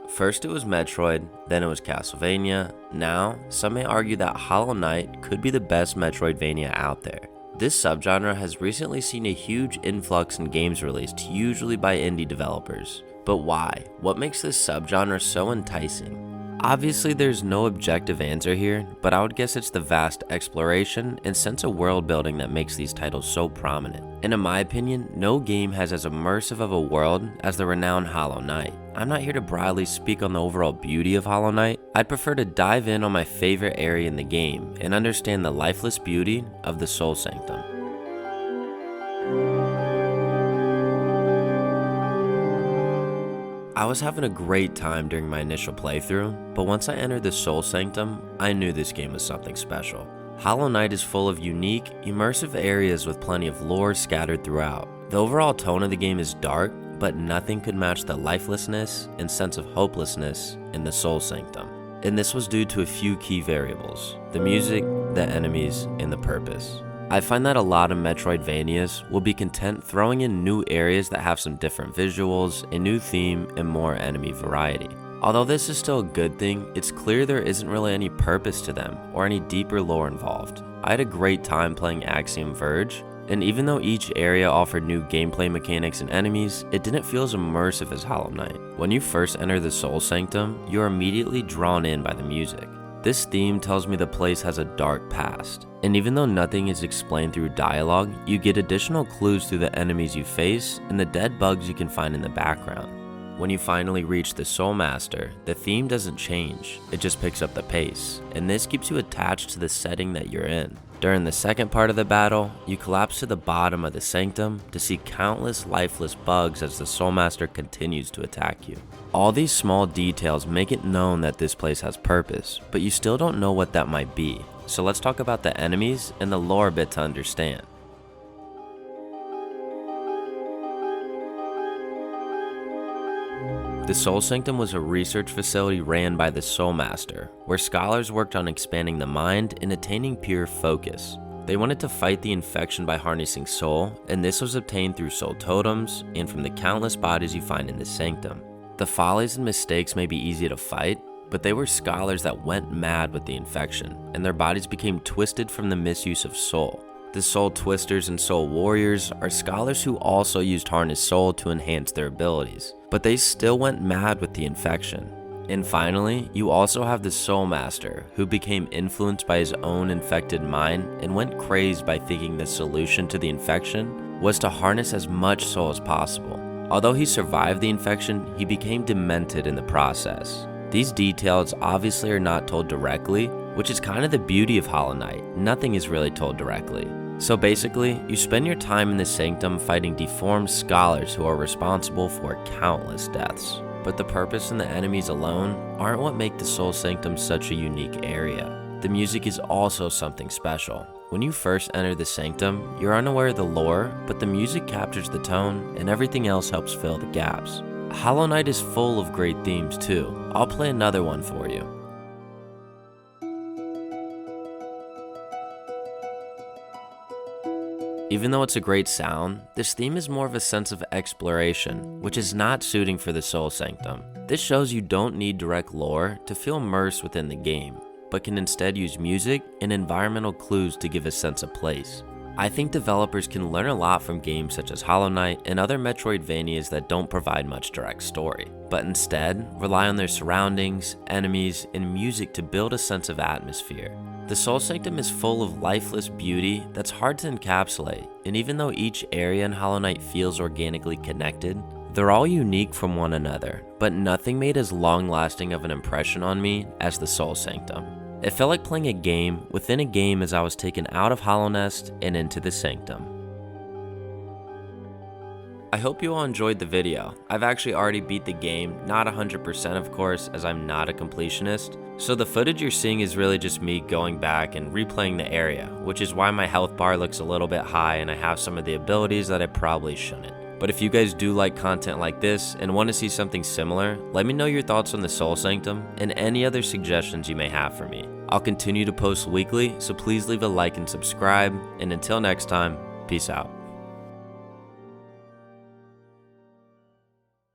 First it was Metroid, then it was Castlevania. Now, some may argue that Hollow Knight could be the best Metroidvania out there. This subgenre has recently seen a huge influx in games released, usually by indie developers. But why? What makes this subgenre so enticing? Obviously there's no objective answer here, but I would guess it's the vast exploration and sense of world building that makes these titles so prominent. And in my opinion, no game has as immersive of a world as the renowned Hollow Knight. I'm not here to broadly speak on the overall beauty of Hollow Knight. I'd prefer to dive in on my favorite area in the game and understand the lifeless beauty of the Soul Sanctum. I was having a great time during my initial playthrough, but once I entered the Soul Sanctum, I knew this game was something special. Hollow Knight is full of unique, immersive areas with plenty of lore scattered throughout. The overall tone of the game is dark, but nothing could match the lifelessness and sense of hopelessness in the Soul Sanctum. And this was due to a few key variables: the music, the enemies, and the purpose. I find that a lot of Metroidvanias will be content throwing in new areas that have some different visuals, a new theme, and more enemy variety. Although this is still a good thing, it's clear there isn't really any purpose to them or any deeper lore involved. I had a great time playing Axiom Verge, and even though each area offered new gameplay mechanics and enemies, it didn't feel as immersive as Hollow Knight. When you first enter the Soul Sanctum, you're immediately drawn in by the music. This theme tells me the place has a dark past, and even though nothing is explained through dialogue, you get additional clues through the enemies you face and the dead bugs you can find in the background. When you finally reach the Soul Master, the theme doesn't change, it just picks up the pace, and this keeps you attached to the setting that you're in. During the second part of the battle, you collapse to the bottom of the sanctum to see countless lifeless bugs as the Soul Master continues to attack you. All these small details make it known that this place has purpose, but you still don't know what that might be. So let's talk about the enemies and the lore a bit to understand. The Soul Sanctum was a research facility ran by the Soul Master, where scholars worked on expanding the mind and attaining pure focus. They wanted to fight the infection by harnessing soul, and this was obtained through soul totems and from the countless bodies you find in the sanctum. The follies and mistakes may be easy to fight, but they were scholars that went mad with the infection, and their bodies became twisted from the misuse of soul. The Soul Twisters and Soul Warriors are scholars who also used harnessed soul to enhance their abilities, but they still went mad with the infection. And finally, you also have the Soul Master, who became influenced by his own infected mind and went crazed by thinking the solution to the infection was to harness as much soul as possible. Although he survived the infection, he became demented in the process. These details obviously are not told directly, which is kind of the beauty of Hollow Knight. Nothing is really told directly. So basically, you spend your time in the sanctum fighting deformed scholars who are responsible for countless deaths. But the purpose and the enemies alone aren't what make the Soul Sanctum such a unique area. The music is also something special. When you first enter the sanctum, you're unaware of the lore, but the music captures the tone and everything else helps fill the gaps. Hollow Knight is full of great themes too. I'll play another one for you. Even though it's a great sound, this theme is more of a sense of exploration, which is not suiting for the Soul Sanctum. This shows you don't need direct lore to feel immersed within the game, but can instead use music and environmental clues to give a sense of place. I think developers can learn a lot from games such as Hollow Knight and other Metroidvanias that don't provide much direct story, but instead rely on their surroundings, enemies, and music to build a sense of atmosphere. The Soul Sanctum is full of lifeless beauty that's hard to encapsulate, and even though each area in Hollow Knight feels organically connected, they're all unique from one another, but nothing made as long-lasting of an impression on me as the Soul Sanctum. It felt like playing a game within a game as I was taken out of Hollow Nest and into the Sanctum. I hope you all enjoyed the video. I've actually already beat the game, not 100% of course, as I'm not a completionist. So the footage you're seeing is really just me going back and replaying the area, which is why my health bar looks a little bit high and I have some of the abilities that I probably shouldn't. But if you guys do like content like this and want to see something similar, let me know your thoughts on the Soul Sanctum and any other suggestions you may have for me. I'll continue to post weekly, so please leave a like and subscribe, and until next time, peace out.